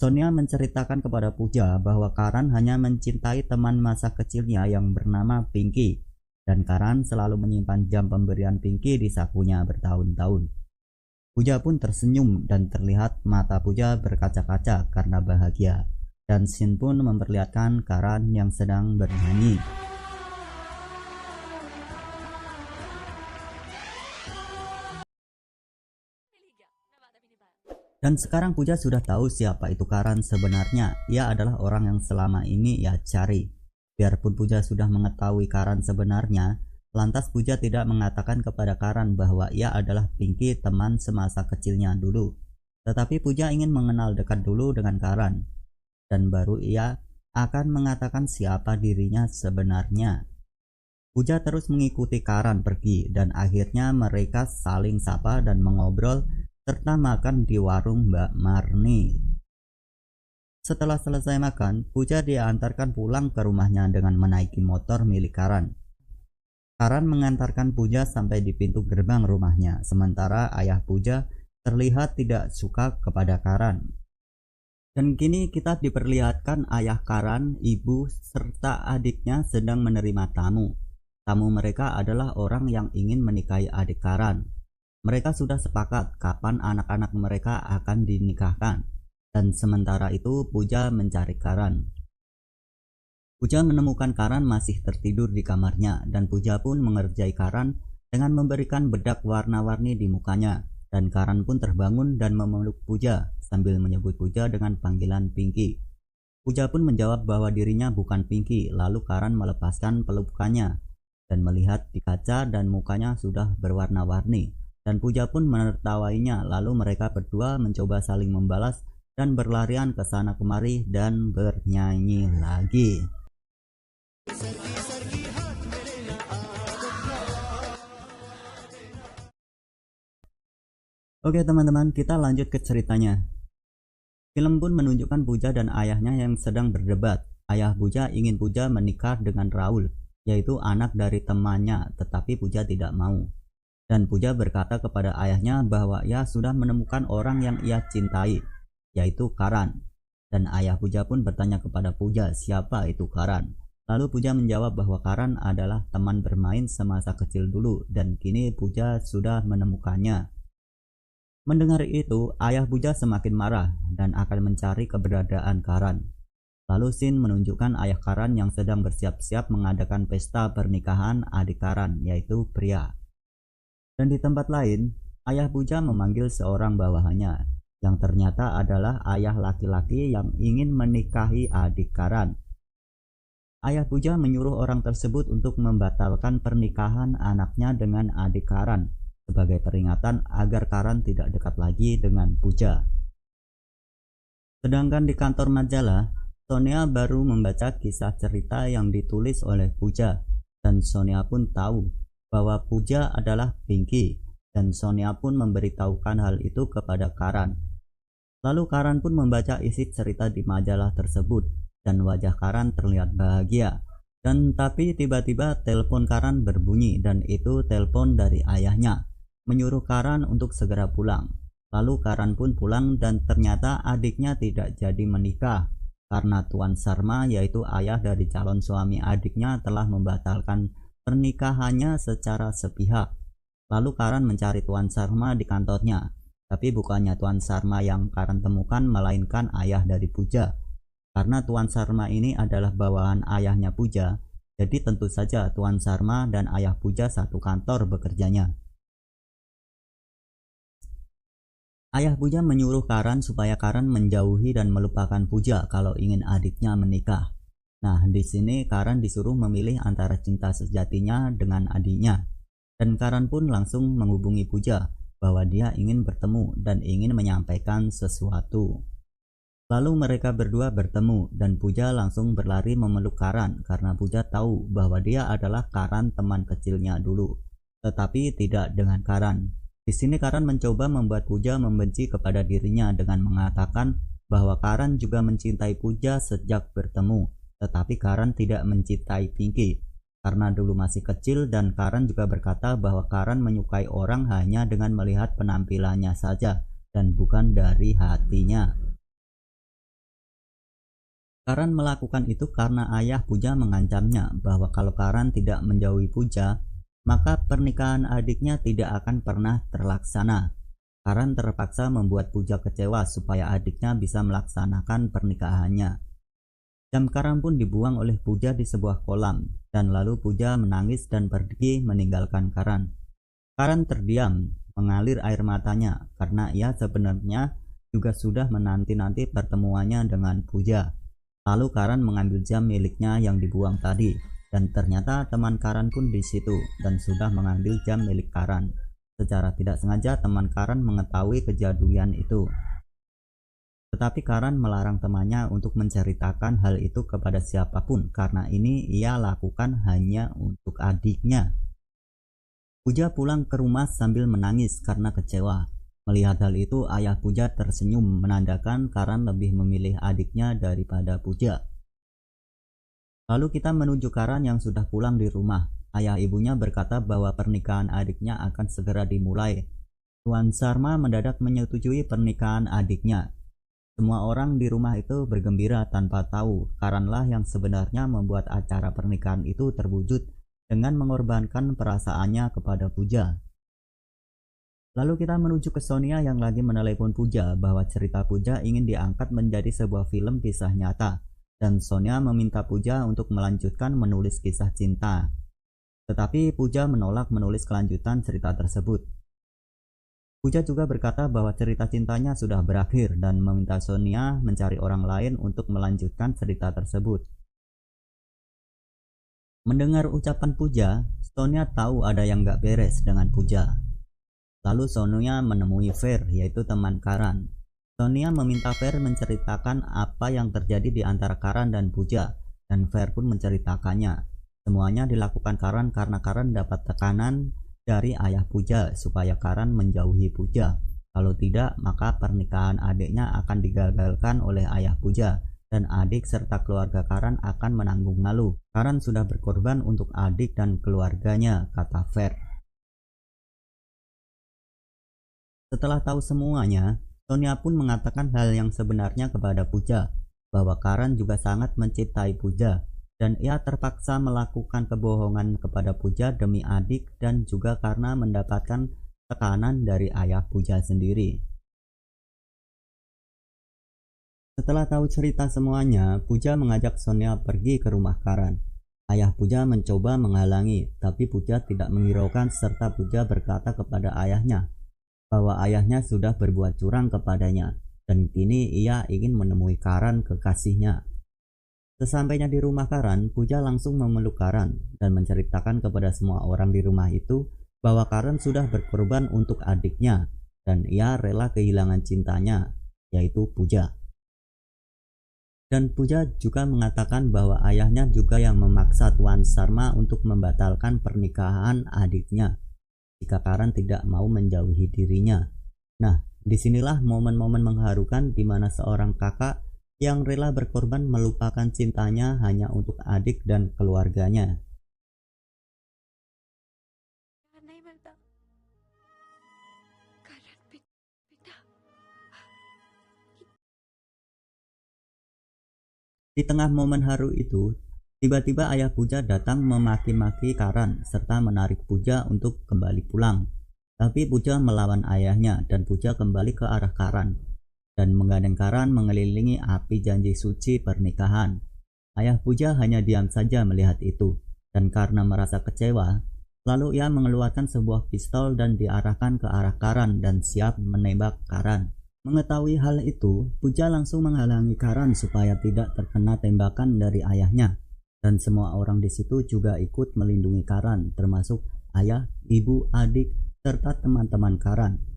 Sonia menceritakan kepada Puja bahwa Karan hanya mencintai teman masa kecilnya yang bernama Pinky, dan Karan selalu menyimpan jam pemberian Pinky di sakunya bertahun-tahun. Puja pun tersenyum dan terlihat mata Puja berkaca-kaca karena bahagia, dan Shin pun memperlihatkan Karan yang sedang bernyanyi. Dan sekarang Puja sudah tahu siapa itu Karan sebenarnya. Ia adalah orang yang selama ini ia cari. Biarpun Puja sudah mengetahui Karan sebenarnya, lantas Puja tidak mengatakan kepada Karan bahwa ia adalah Pinky, teman semasa kecilnya dulu. Tetapi Puja ingin mengenal dekat dulu dengan Karan, dan baru ia akan mengatakan siapa dirinya sebenarnya. Puja terus mengikuti Karan pergi, dan akhirnya mereka saling sapa dan mengobrol serta makan di warung Mbak Marni. Setelah selesai makan, Puja diantarkan pulang ke rumahnya dengan menaiki motor milik Karan. Karan mengantarkan Puja sampai di pintu gerbang rumahnya, sementara ayah Puja terlihat tidak suka kepada Karan. Dan kini kita diperlihatkan ayah Karan, ibu, serta adiknya sedang menerima tamu. Tamu mereka adalah orang yang ingin menikahi adik Karan. Mereka sudah sepakat kapan anak-anak mereka akan dinikahkan, dan sementara itu Puja mencari Karan. Puja menemukan Karan masih tertidur di kamarnya, dan Puja pun mengerjai Karan dengan memberikan bedak warna-warni di mukanya, dan Karan pun terbangun dan memeluk Puja sambil menyebut Puja dengan panggilan Pinky. Puja pun menjawab bahwa dirinya bukan Pinky, lalu Karan melepaskan pelukannya dan melihat di kaca dan mukanya sudah berwarna-warni. Dan Puja pun menertawainya, lalu mereka berdua mencoba saling membalas dan berlarian ke sana kemari dan bernyanyi lagi. Oke teman-teman, kita lanjut ke ceritanya. Film pun menunjukkan Puja dan ayahnya yang sedang berdebat. Ayah Puja ingin Puja menikah dengan Raul, yaitu anak dari temannya, tetapi Puja tidak mau. Dan Puja berkata kepada ayahnya bahwa ia sudah menemukan orang yang ia cintai, yaitu Karan. Dan ayah Puja pun bertanya kepada Puja siapa itu Karan. Lalu Puja menjawab bahwa Karan adalah teman bermain semasa kecil dulu, dan kini Puja sudah menemukannya. Mendengar itu, ayah Puja semakin marah dan akan mencari keberadaan Karan. Lalu Shin menunjukkan ayah Karan yang sedang bersiap-siap mengadakan pesta pernikahan adik Karan, yaitu Pria. Dan di tempat lain, ayah Puja memanggil seorang bawahannya, yang ternyata adalah ayah laki-laki yang ingin menikahi adik Karan. Ayah Puja menyuruh orang tersebut untuk membatalkan pernikahan anaknya dengan adik Karan, sebagai peringatan agar Karan tidak dekat lagi dengan Puja. Sedangkan di kantor majalah, Sonia baru membaca kisah cerita yang ditulis oleh Puja, dan Sonia pun tahu bahwa Puja adalah Pinky, dan Sonia pun memberitahukan hal itu kepada Karan. Lalu Karan pun membaca isi cerita di majalah tersebut, dan wajah Karan terlihat bahagia. Dan tapi tiba-tiba telepon Karan berbunyi, dan itu telepon dari ayahnya, menyuruh Karan untuk segera pulang. Lalu Karan pun pulang, dan ternyata adiknya tidak jadi menikah, karena Tuan Sarma, yaitu ayah dari calon suami adiknya, telah membatalkan pernikahannya secara sepihak. Lalu Karan mencari Tuan Sarma di kantornya, tapi bukannya Tuan Sarma yang Karan temukan, melainkan ayah dari Puja. Karena Tuan Sarma ini adalah bawahan ayahnya Puja, jadi tentu saja Tuan Sarma dan ayah Puja satu kantor bekerjanya. Ayah Puja menyuruh Karan supaya Karan menjauhi dan melupakan Puja kalau ingin adiknya menikah. Nah, di sini Karan disuruh memilih antara cinta sejatinya dengan adiknya. Dan Karan pun langsung menghubungi Puja bahwa dia ingin bertemu dan ingin menyampaikan sesuatu. Lalu mereka berdua bertemu, dan Puja langsung berlari memeluk Karan karena Puja tahu bahwa dia adalah Karan teman kecilnya dulu, tetapi tidak dengan Karan. Di sini Karan mencoba membuat Puja membenci kepada dirinya dengan mengatakan bahwa Karan juga mencintai Puja sejak bertemu. Tetapi Karan tidak mencintai Pinky karena dulu masih kecil, dan Karan juga berkata bahwa Karan menyukai orang hanya dengan melihat penampilannya saja dan bukan dari hatinya. Karan melakukan itu karena ayah Puja mengancamnya bahwa kalau Karan tidak menjauhi Puja, maka pernikahan adiknya tidak akan pernah terlaksana. Karan terpaksa membuat Puja kecewa supaya adiknya bisa melaksanakan pernikahannya. Jam Karan pun dibuang oleh Puja di sebuah kolam, dan lalu Puja menangis dan pergi meninggalkan Karan. Karan terdiam, mengalir air matanya karena ia sebenarnya juga sudah menanti-nanti pertemuannya dengan Puja. Lalu Karan mengambil jam miliknya yang dibuang tadi, dan ternyata teman Karan pun di situ dan sudah mengambil jam milik Karan. Secara tidak sengaja teman Karan mengetahui kejadian itu. Tetapi Karan melarang temannya untuk menceritakan hal itu kepada siapapun karena ini ia lakukan hanya untuk adiknya. Puja pulang ke rumah sambil menangis karena kecewa. Melihat hal itu, ayah Puja tersenyum menandakan Karan lebih memilih adiknya daripada Puja. Lalu kita menuju Karan yang sudah pulang di rumah. Ayah ibunya berkata bahwa pernikahan adiknya akan segera dimulai. Tuan Sarma mendadak menyetujui pernikahan adiknya. Semua orang di rumah itu bergembira tanpa tahu Karanlah yang sebenarnya membuat acara pernikahan itu terwujud dengan mengorbankan perasaannya kepada Puja. Lalu kita menuju ke Sonia yang lagi menelepon Puja bahwa cerita Puja ingin diangkat menjadi sebuah film kisah nyata, dan Sonia meminta Puja untuk melanjutkan menulis kisah cinta. Tetapi Puja menolak menulis kelanjutan cerita tersebut. Puja juga berkata bahwa cerita cintanya sudah berakhir dan meminta Sonia mencari orang lain untuk melanjutkan cerita tersebut. Mendengar ucapan Puja, Sonia tahu ada yang gak beres dengan Puja. Lalu Sonia menemui Fer, yaitu teman Karan. Sonia meminta Fer menceritakan apa yang terjadi di antara Karan dan Puja, dan Fer pun menceritakannya. Semuanya dilakukan Karan karena Karan dapat tekanan dari ayah Puja supaya Karan menjauhi Puja. Kalau tidak, maka pernikahan adiknya akan digagalkan oleh ayah Puja, dan adik serta keluarga Karan akan menanggung malu. Karan sudah berkorban untuk adik dan keluarganya, kata Fer. Setelah tahu semuanya, Sonia pun mengatakan hal yang sebenarnya kepada Puja, bahwa Karan juga sangat mencintai Puja, dan ia terpaksa melakukan kebohongan kepada Puja demi adik dan juga karena mendapatkan tekanan dari ayah Puja sendiri. Setelah tahu cerita semuanya, Puja mengajak Sonia pergi ke rumah Karan. Ayah Puja mencoba menghalangi, tapi Puja tidak menghiraukan serta Puja berkata kepada ayahnya bahwa ayahnya sudah berbuat curang kepadanya dan kini ia ingin menemui Karan kekasihnya. Sesampainya di rumah Karan, Puja langsung memeluk Karan dan menceritakan kepada semua orang di rumah itu bahwa Karan sudah berkorban untuk adiknya dan ia rela kehilangan cintanya, yaitu Puja. Dan Puja juga mengatakan bahwa ayahnya juga yang memaksa Tuan Sarma untuk membatalkan pernikahan adiknya jika Karan tidak mau menjauhi dirinya. Nah, disinilah momen-momen mengharukan di mana seorang kakak yang rela berkorban melupakan cintanya hanya untuk adik dan keluarganya. Di tengah momen haru itu, tiba-tiba ayah Puja datang memaki-maki Karan serta menarik Puja untuk kembali pulang. Tapi Puja melawan ayahnya dan Puja kembali ke arah Karan dan menggandeng Karan mengelilingi api janji suci pernikahan. Ayah Puja hanya diam saja melihat itu, dan karena merasa kecewa, lalu ia mengeluarkan sebuah pistol dan diarahkan ke arah Karan dan siap menembak Karan. Mengetahui hal itu, Puja langsung menghalangi Karan supaya tidak terkena tembakan dari ayahnya, dan semua orang di situ juga ikut melindungi Karan, termasuk ayah, ibu, adik, serta teman-teman Karan.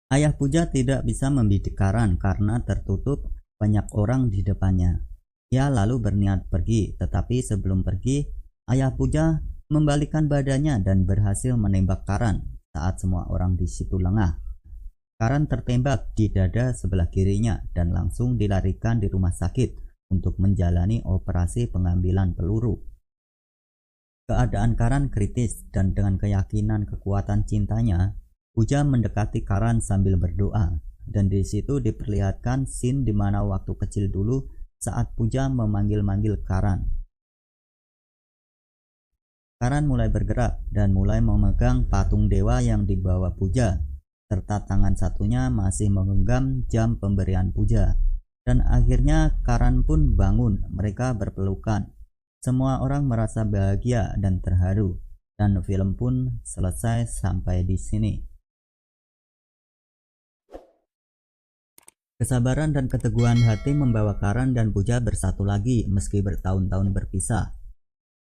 Ayah Puja tidak bisa membidik Karan karena tertutup banyak orang di depannya. Ia lalu berniat pergi, tetapi sebelum pergi, ayah Puja membalikkan badannya dan berhasil menembak Karan saat semua orang di situ lengah. Karan tertembak di dada sebelah kirinya dan langsung dilarikan di rumah sakit untuk menjalani operasi pengambilan peluru. Keadaan Karan kritis dan dengan keyakinan kekuatan cintanya, Puja mendekati Karan sambil berdoa, dan di situ diperlihatkan scene di mana waktu kecil dulu saat Puja memanggil-manggil Karan. Karan mulai bergerak dan mulai memegang patung dewa yang dibawa Puja, serta tangan satunya masih menggenggam jam pemberian puja. Dan akhirnya Karan pun bangun, mereka berpelukan. Semua orang merasa bahagia dan terharu, dan film pun selesai sampai di sini. Kesabaran dan keteguhan hati membawa Karan dan Puja bersatu lagi meski bertahun-tahun berpisah.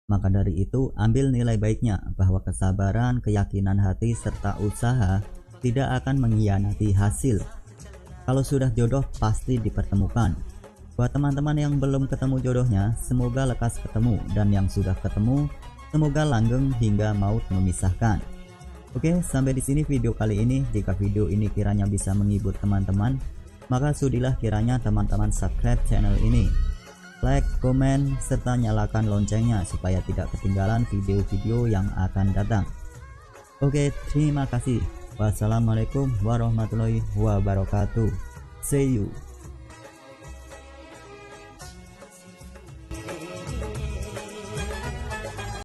Maka dari itu, ambil nilai baiknya bahwa kesabaran, keyakinan hati, serta usaha tidak akan mengkhianati hasil. Kalau sudah jodoh pasti dipertemukan. Buat teman-teman yang belum ketemu jodohnya, semoga lekas ketemu, dan yang sudah ketemu, semoga langgeng hingga maut memisahkan. Oke, sampai di sini video kali ini. Jika video ini kiranya bisa menghibur teman-teman, maka sudilah kiranya teman-teman subscribe channel ini, like, komen, serta nyalakan loncengnya supaya tidak ketinggalan video-video yang akan datang. Oke, terima kasih. Wassalamualaikum warahmatullahi wabarakatuh. See you.